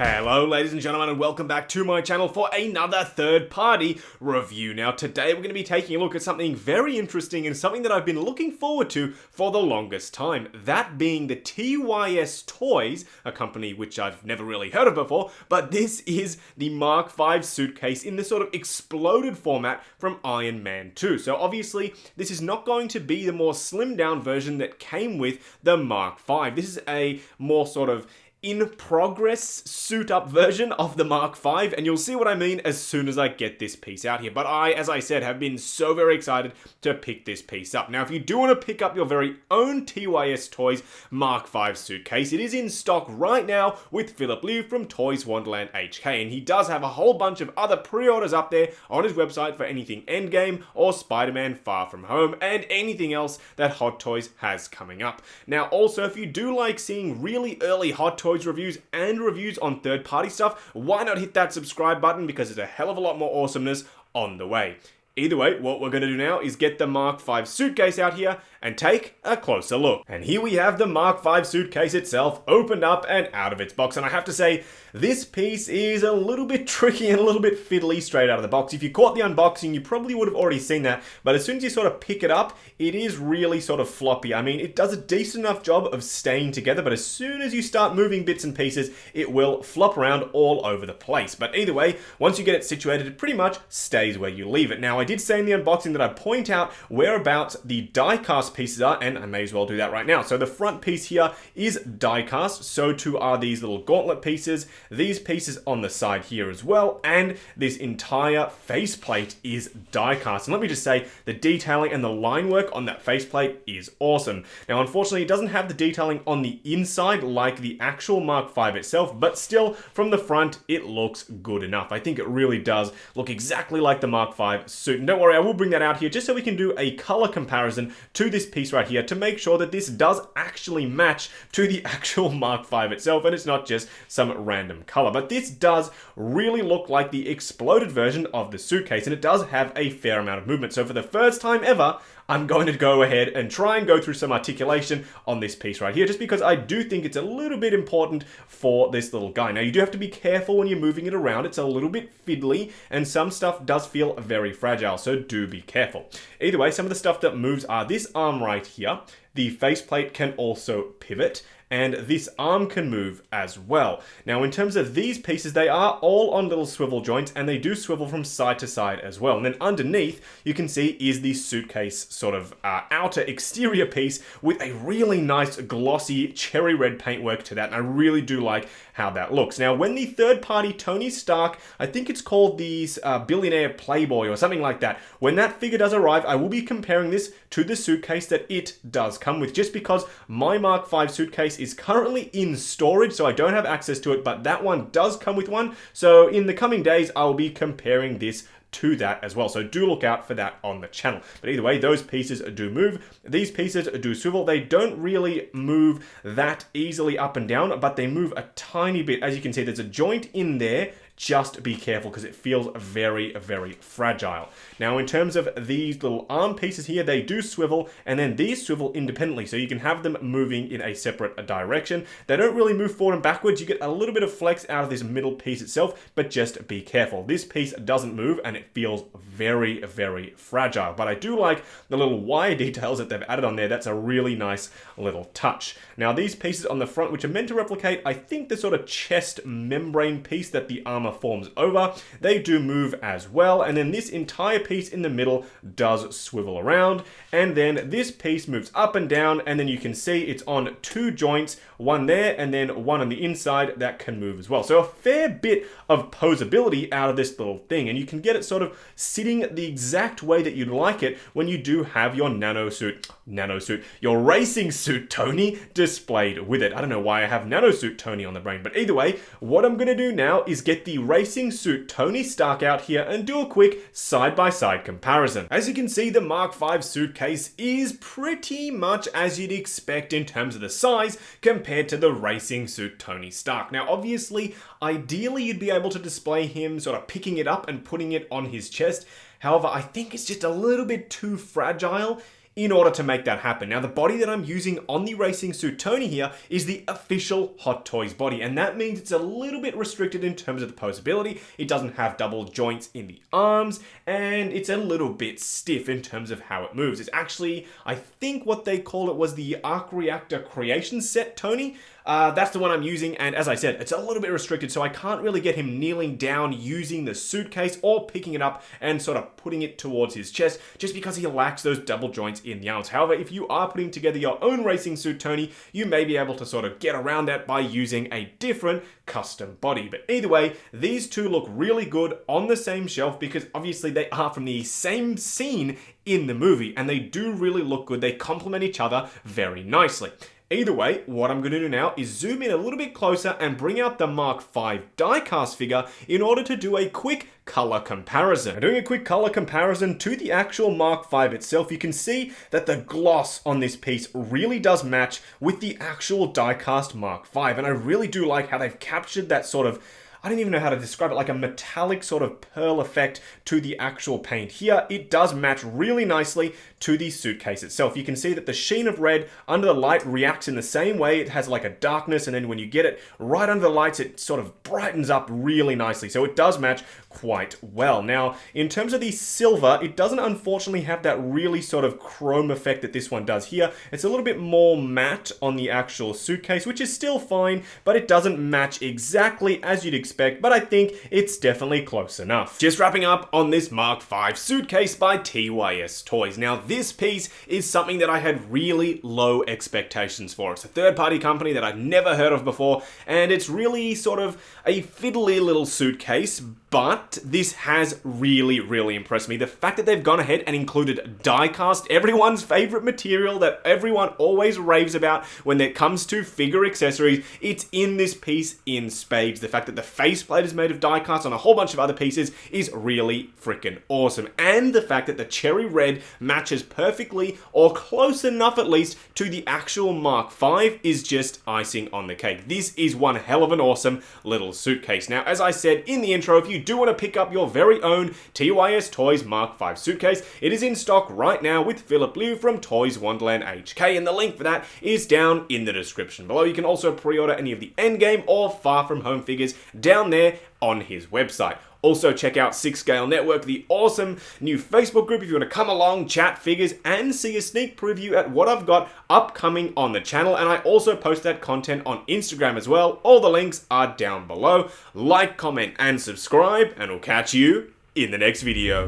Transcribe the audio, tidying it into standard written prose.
Hello ladies and gentlemen, and welcome back to my channel for another third-party review. Now today we're going to be taking a look at something very interesting and something that I've been looking forward to for the longest time. That being the TYS toys, a company which I've never really heard of before, but this is the Mark 5 suitcase in this sort of exploded format from Iron Man 2. So obviously this is not going to be the more slimmed down version that came with the Mark 5. This is a more sort of in-progress suit-up version of the Mark V, and you'll see what I mean as soon as I get this piece out here. But I, as I said, have been so very excited to pick this piece up. Now, if you do want to pick up your very own TYS Toys Mark V suitcase, it is in stock right now with Philip Liu from Toys Wonderland HK, and he does have a whole bunch of other pre-orders up there on his website for anything Endgame or Spider-Man Far From Home and anything else that Hot Toys has coming up. Now, also, if you do like seeing really early Hot Toys reviews and reviews on third-party stuff, why not hit that subscribe button, because there's a hell of a lot more awesomeness on the way. Either way, what we're going to do now is get the Mark V suitcase out here and take a closer look. And here we have the Mark V suitcase itself opened up and out of its box. And I have to say, this piece is a little bit tricky and a little bit fiddly straight out of the box. If you caught the unboxing, you probably would have already seen that. But as soon as you sort of pick it up, it is really sort of floppy. I mean, it does a decent enough job of staying together, but as soon as you start moving bits and pieces, it will flop around all over the place. But either way, once you get it situated, it pretty much stays where you leave it. Now, I did say in the unboxing that I'd point out whereabouts the diecast pieces are, and I may as well do that right now. So the front piece here is diecast, so too are these little gauntlet pieces, these pieces on the side here as well, and this entire faceplate is diecast. And let me just say, the detailing and the line work on that faceplate is awesome. Now, unfortunately, it doesn't have the detailing on the inside like the actual Mark V itself, but still, from the front, it looks good enough. I think it really does look exactly like the Mark V suit. And don't worry, I will bring that out here just so we can do a color comparison to this piece right here to make sure that this does actually match to the actual Mark V itself, and it's not just some random color. But this does really look like the exploded version of the suitcase, and it does have a fair amount of movement. So for the first time ever, I'm going to go ahead and try and go through some articulation on this piece right here, just because I do think it's a little bit important for this little guy. Now, you do have to be careful when you're moving it around. It's a little bit fiddly, and some stuff does feel very fragile, so do be careful. Either way, some of the stuff that moves are this arm right here. The faceplate can also pivot, and this arm can move as well. Now, in terms of these pieces, they are all on little swivel joints, and they do swivel from side to side as well. And then underneath, you can see, is the suitcase sort of outer exterior piece with a really nice glossy cherry red paintwork to that, and I really do like how that looks. Now, when the third-party Tony Stark, I think it's called the Billionaire Playboy or something like that, when that figure does arrive, I will be comparing this to the suitcase that it does come with, just because my Mark V suitcase is currently in storage, so I don't have access to it, but that one does come with one. So in the coming days, I'll be comparing this to that as well. So do look out for that on the channel. But either way, those pieces do move. These pieces do swivel. They don't really move that easily up and down, but they move a tiny bit. As you can see, there's a joint in there. Just be careful because it feels very, very fragile. Now, in terms of these little arm pieces here, they do swivel, and then these swivel independently, so you can have them moving in a separate direction. They don't really move forward and backwards. You get a little bit of flex out of this middle piece itself, but just be careful. This piece doesn't move, and it feels very, very fragile. But I do like the little wire details that they've added on there. That's a really nice little touch. Now, these pieces on the front, which are meant to replicate, I think, the sort of chest membrane piece that the arm forms over, they do move as well. And then this entire piece in the middle does swivel around, and then this piece moves up and down, and then you can see it's on two joints, one there and then one on the inside that can move as well. So a fair bit of posability out of this little thing, and you can get it sort of sitting the exact way that you'd like it when you do have your your racing suit Tony displayed with it. I don't know why I have nanosuit Tony on the brain, but either way, what I'm going to do now is get the racing suit Tony Stark out here and do a quick side-by-side comparison. As you can see, the Mark V suitcase is pretty much as you'd expect in terms of the size compared to the racing suit Tony Stark. Now, obviously, ideally you'd be able to display him sort of picking it up and putting it on his chest. However, I think it's just a little bit too fragile in order to make that happen. Now, the body that I'm using on the racing suit Tony here is the official Hot Toys body, and that means it's a little bit restricted in terms of the posability. It doesn't have double joints in the arms, and it's a little bit stiff in terms of how it moves. It's actually, I think what they call it was the Arc Reactor Creation Set, Tony. That's the one I'm using, and as I said, it's a little bit restricted, so I can't really get him kneeling down using the suitcase or picking it up and sort of putting it towards his chest, just because he lacks those double joints in the arms. However, if you are putting together your own racing suit, Tony, you may be able to sort of get around that by using a different custom body. But either way, these two look really good on the same shelf because obviously they are from the same scene in the movie, and they do really look good. They complement each other very nicely. Either way, what I'm going to do now is zoom in a little bit closer and bring out the Mark V diecast figure in order to do a quick color comparison. Now, doing a quick color comparison to the actual Mark V itself, you can see that the gloss on this piece really does match with the actual diecast Mark V, and I really do like how they've captured that sort of, I don't even know how to describe it, like a metallic sort of pearl effect to the actual paint. Here, it does match really nicely to the suitcase itself. You can see that the sheen of red under the light reacts in the same way. It has like a darkness, and then when you get it right under the lights, it sort of brightens up really nicely. So it does match quite well. Now, in terms of the silver, it doesn't unfortunately have that really sort of chrome effect that this one does here. It's a little bit more matte on the actual suitcase, which is still fine, but it doesn't match exactly as you'd expect, but I think it's definitely close enough. Just wrapping up on this Mark V suitcase by TYS Toys. Now, this piece is something that I had really low expectations for. It's a third-party company that I'd never heard of before, and it's really sort of a fiddly little suitcase, but this has really, really impressed me. The fact that they've gone ahead and included diecast, everyone's favorite material that everyone always raves about when it comes to figure accessories, it's in this piece in spades. The fact that the faceplate is made of diecast on a whole bunch of other pieces is really freaking awesome. And the fact that the cherry red matches perfectly, or close enough at least, to the actual Mark V is just icing on the cake. This is one hell of an awesome little suitcase. Now, as I said in the intro, if you do want to pick up your very own TYS Toys Mark V suitcase, it is in stock right now with Philip Liu from Toys Wonderland HK, and the link for that is down in the description below. You can also pre-order any of the Endgame or Far From Home figures down there on his website. Also, check out 6 Scale Network, the awesome new Facebook group if you want to come along, chat figures, and see a sneak preview at what I've got upcoming on the channel. And I also post that content on Instagram as well. All the links are down below. Like, comment, and subscribe, and we'll catch you in the next video.